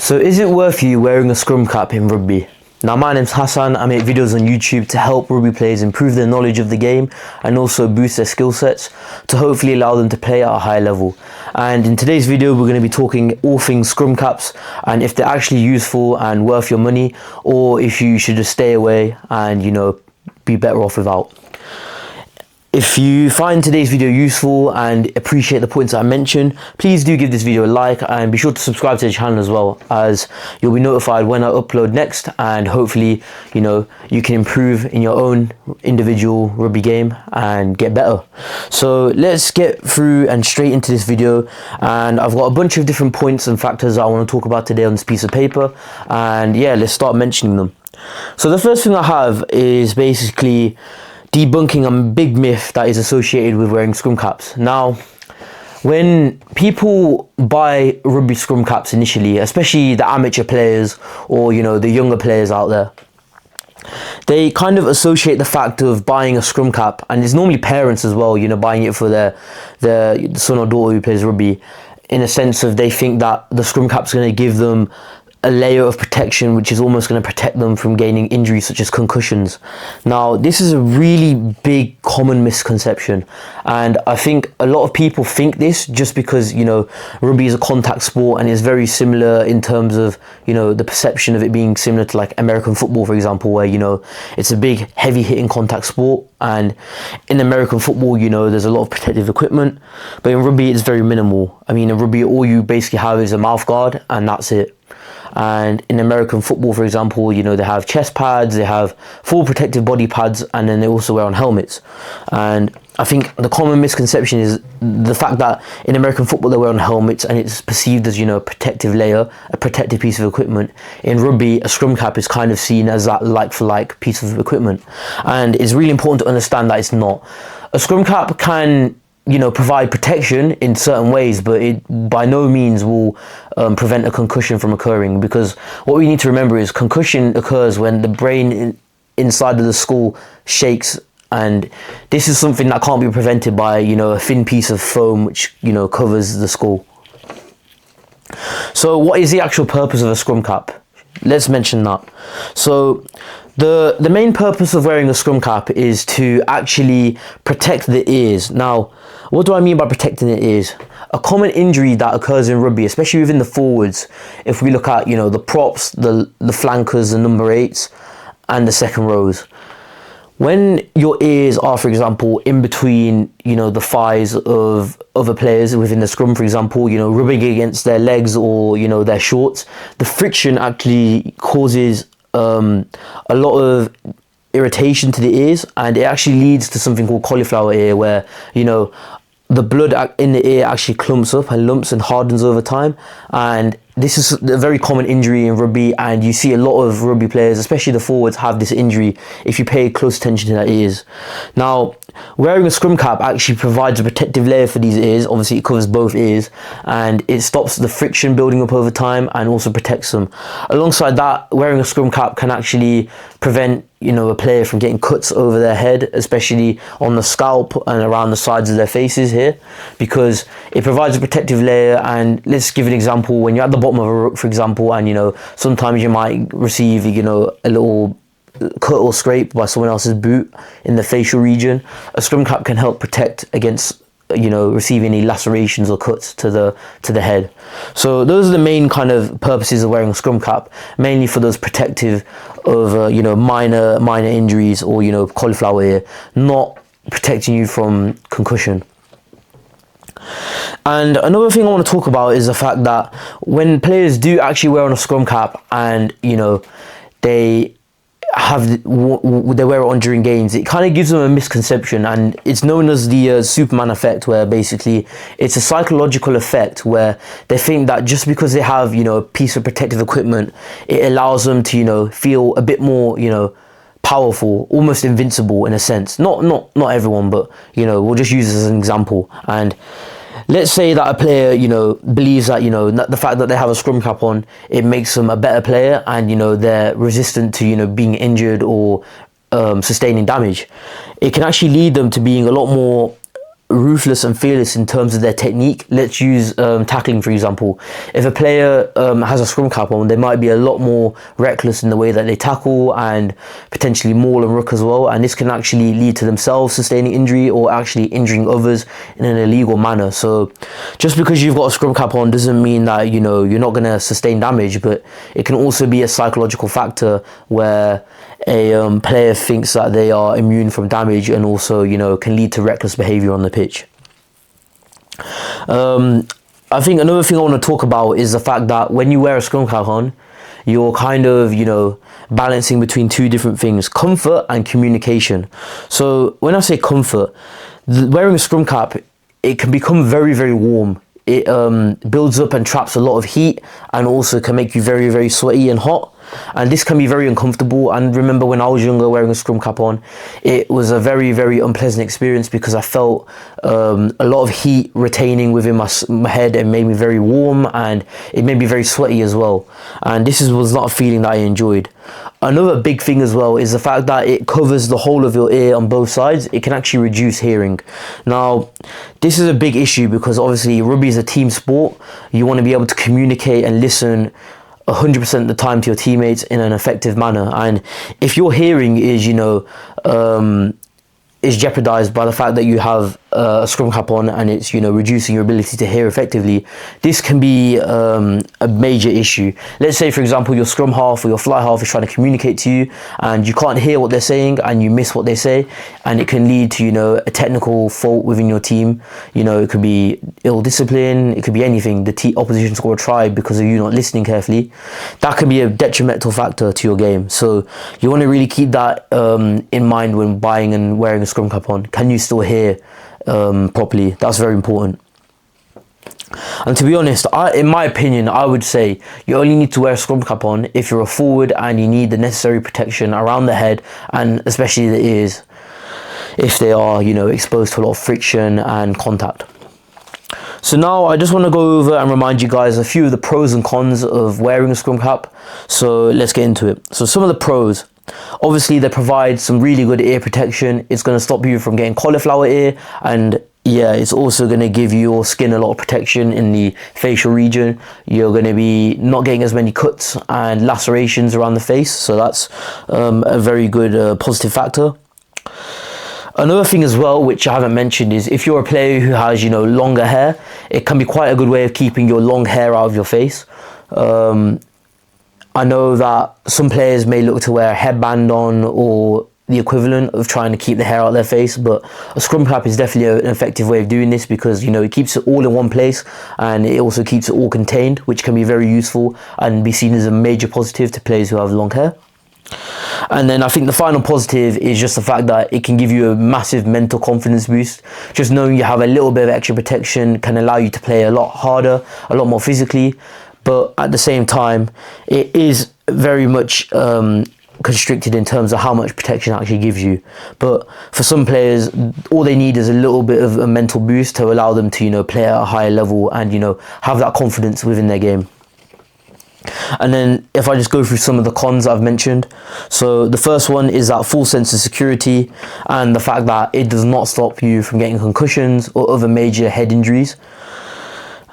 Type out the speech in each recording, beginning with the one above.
So is it worth you wearing a scrum cap in rugby? Now my name's Hassan. I make videos on YouTube to help rugby players improve their knowledge of the game and also boost their skill sets to hopefully allow them to play at a high level. And in today's video we're going to be talking all things scrum caps and if they're actually useful and worth your money, or if you should just stay away and be better off without. If you find today's video useful and appreciate the points that I mentioned, please do give this video a like and be sure to subscribe to the channel as well, as you'll be notified when I upload next, and hopefully you can improve in your own individual rugby game and get better. So let's get through and straight into this video, and I've got a bunch of different points and factors that I want to talk about today on this piece of paper, and yeah, let's start mentioning them. So the first thing I have is basically debunking a big myth that is associated with wearing scrum caps. Now, when people buy rugby scrum caps initially, especially the amateur players or the younger players out there, they kind of associate the fact of buying a scrum cap, and it's normally parents as well, buying it for their son or daughter who plays rugby, in a sense of they think that the scrum cap's going to give them a layer of protection which is almost going to protect them from gaining injuries such as concussions. Now, this is a really big common misconception, and I think a lot of people think this just because rugby is a contact sport and it's very similar in terms of the perception of it being similar to like American football, for example, where it's a big heavy hitting contact sport, and in American football there's a lot of protective equipment, but in rugby it's very minimal. I mean, in rugby all you basically have is a mouth guard and that's it. And in American football, for example, they have chest pads, they have full protective body pads, and then they also wear on helmets. And I think the common misconception is the fact that in American football they wear on helmets and it's perceived as a protective layer, a protective piece of equipment. In rugby, a scrum cap is kind of seen as that like for like piece of equipment, and it's really important to understand that it's not. A scrum cap can provide protection in certain ways, but it by no means will prevent a concussion from occurring, because what we need to remember is concussion occurs when the brain inside of the skull shakes, and this is something that can't be prevented by a thin piece of foam which covers the skull. So what is the actual purpose of a scrum cap? Let's mention that. So the main purpose of wearing a scrum cap is to actually protect the ears. Now, what do I mean by protecting the ears? A common injury that occurs in rugby, especially within the forwards, if we look at the props, the flankers, the number 8s and the second rows, when your ears are, for example, in between the thighs of other players within the scrum, for example, rubbing against their legs or their shorts, the friction actually causes a lot of irritation to the ears, and it actually leads to something called cauliflower ear, where the blood in the ear actually clumps up and lumps and hardens over time, and this is a very common injury in rugby, and you see a lot of rugby players, especially the forwards, have this injury if you pay close attention to their ears. Now, wearing a scrum cap actually provides a protective layer for these ears. Obviously it covers both ears and it stops the friction building up over time and also protects them. Alongside that, wearing a scrum cap can actually prevent a player from getting cuts over their head, especially on the scalp and around the sides of their faces here, because it provides a protective layer. And let's give an example: when you're at the bottom of a ruck, for example, and sometimes you might receive a little cut or scrape by someone else's boot in the facial region, a scrum cap can help protect against receiving any lacerations or cuts to the head. So those are the main kind of purposes of wearing a scrum cap, mainly for those protective of minor injuries or cauliflower ear, not protecting you from concussion. And another thing I want to talk about is the fact that when players do actually wear on a scrum cap and they wear it on during games, it kind of gives them a misconception, and it's known as the Superman effect, where basically it's a psychological effect where they think that just because they have a piece of protective equipment, it allows them to feel a bit more powerful, almost invincible in a sense. Not everyone, but we'll just use this as an example. And let's say that a player, believes that, the fact that they have a scrum cap on, it makes them a better player, and, they're resistant to, being injured or sustaining damage. It can actually lead them to being a lot more ruthless and fearless in terms of their technique. Let's use tackling, for example. If a player has a scrum cap on, they might be a lot more reckless in the way that they tackle, and potentially maul and ruck as well, and this can actually lead to themselves sustaining injury or actually injuring others in an illegal manner. So just because you've got a scrum cap on doesn't mean that, you know, you're not going to sustain damage, but it can also be a psychological factor where a player thinks that they are immune from damage, and also, you know, can lead to reckless behavior on the pitch. I think another thing I want to talk about is the fact that when you wear a scrum cap on, you're kind of, you know, balancing between two different things: comfort and communication. So when I say comfort, wearing a scrum cap, it can become very, very warm. It builds up and traps a lot of heat, and also can make you very, very sweaty and hot. And this can be very uncomfortable. And remember, when I was younger, wearing a scrum cap on, it was a very, very unpleasant experience, because I felt a lot of heat retaining within my head, and made me very warm, and it made me very sweaty as well. And this was not a feeling that I enjoyed. Another big thing as well is the fact that it covers the whole of your ear on both sides. It can actually reduce hearing. Now, this is a big issue, because obviously rugby is a team sport. You want to be able to communicate and listen 100% of the time to your teammates in an effective manner. And if your hearing is, you know, is jeopardized by the fact that you have a scrum cap on, and it's, you know, reducing your ability to hear effectively, this can be a major issue. Let's say, for example, your scrum half or your fly half is trying to communicate to you, and you can't hear what they're saying, and you miss what they say, and it can lead to, you know, a technical fault within your team. You know, it could be ill discipline, it could be anything. The opposition score a try because of you not listening carefully. That can be a detrimental factor to your game. So you want to really keep that in mind when buying and wearing a scrum cap on. Can you still hear properly? That's very important. And to be honest, in my opinion, I would say you only need to wear a scrum cap on if you're a forward and you need the necessary protection around the head, and especially the ears, if they are, you know, exposed to a lot of friction and contact. So now I just want to go over and remind you guys a few of the pros and cons of wearing a scrum cap. So let's get into it. So some of the pros: obviously, they provide some really good ear protection. It's going to stop you from getting cauliflower ear, and yeah, it's also going to give your skin a lot of protection in the facial region. You're going to be not getting as many cuts and lacerations around the face, so that's a very good positive factor. Another thing as well, which I haven't mentioned, is if you're a player who has, you know, longer hair, it can be quite a good way of keeping your long hair out of your face. I know that some players may look to wear a headband on, or the equivalent of trying to keep the hair out of their face, but a scrum cap is definitely an effective way of doing this, because, you know, it keeps it all in one place, and it also keeps it all contained, which can be very useful and be seen as a major positive to players who have long hair. And then I think the final positive is just the fact that it can give you a massive mental confidence boost. Just knowing you have a little bit of extra protection can allow you to play a lot harder, a lot more physically, but at the same time, it is very much constricted in terms of how much protection it actually gives you. But for some players, all they need is a little bit of a mental boost to allow them to, you know, play at a higher level and, you know, have that confidence within their game. And then if I just go through some of the cons I've mentioned. So the first one is that full sense of security, and the fact that it does not stop you from getting concussions or other major head injuries.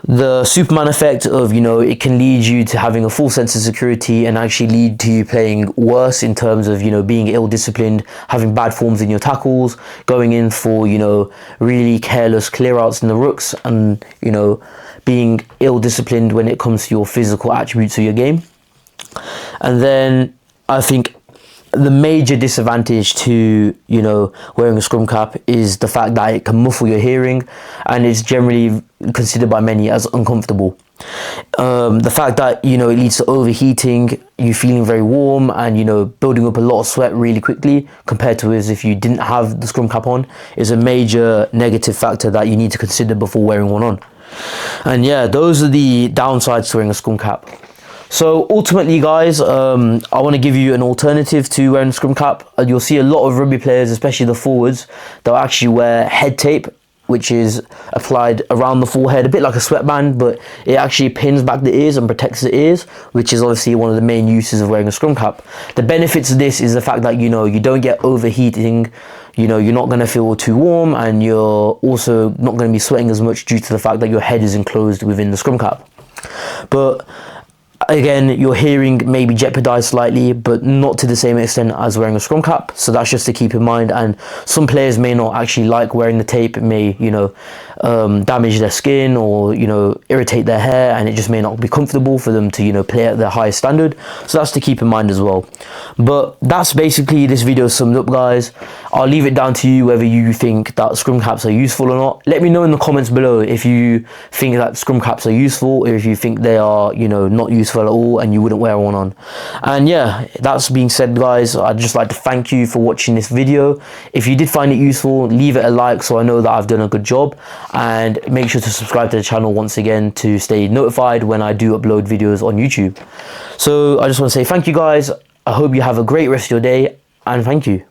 The Superman effect of, you know, it can lead you to having a full sense of security and actually lead to you playing worse in terms of, you know, being ill-disciplined, having bad forms in your tackles, going in for, you know, really careless clear-outs in the rucks, and, you know, being ill-disciplined when it comes to your physical attributes of your game. And then I think the major disadvantage to, you know, wearing a scrum cap is the fact that it can muffle your hearing, and it's generally considered by many as uncomfortable. The fact that, you know, it leads to overheating, you feeling very warm, and, you know, building up a lot of sweat really quickly compared to as if you didn't have the scrum cap on, is a major negative factor that you need to consider before wearing one on. And yeah, those are the downsides to wearing a scrum cap. So ultimately, guys, I want to give you an alternative to wearing a scrum cap. You'll see a lot of rugby players, especially the forwards, they'll actually wear head tape which is applied around the forehead, a bit like a sweatband, but it actually pins back the ears and protects the ears, which is obviously one of the main uses of wearing a scrum cap. The benefits of this is the fact that, you know, you don't get overheating, you know, you're not going to feel too warm, and you're also not going to be sweating as much due to the fact that your head is enclosed within the scrum cap. But again, your hearing may be jeopardized slightly, but not to the same extent as wearing a scrum cap, so that's just to keep in mind. And some players may not actually like wearing the tape. It may, you know, damage their skin, or, you know, irritate their hair, and it just may not be comfortable for them to, you know, play at their highest standard, so that's to keep in mind as well. But that's basically this video summed up, guys. I'll leave it down to you whether you think that scrum caps are useful or not. Let me know in the comments below if you think that scrum caps are useful, or if you think they are, you know, not useful at all and you wouldn't wear one on. And yeah, that's being said, guys, I'd just like to thank you for watching this video. If you did find it useful, leave it a like so I know that I've done a good job, and make sure to subscribe to the channel once again to stay notified when I do upload videos on YouTube. So I just want to say thank you, guys. I hope you have a great rest of your day, and thank you.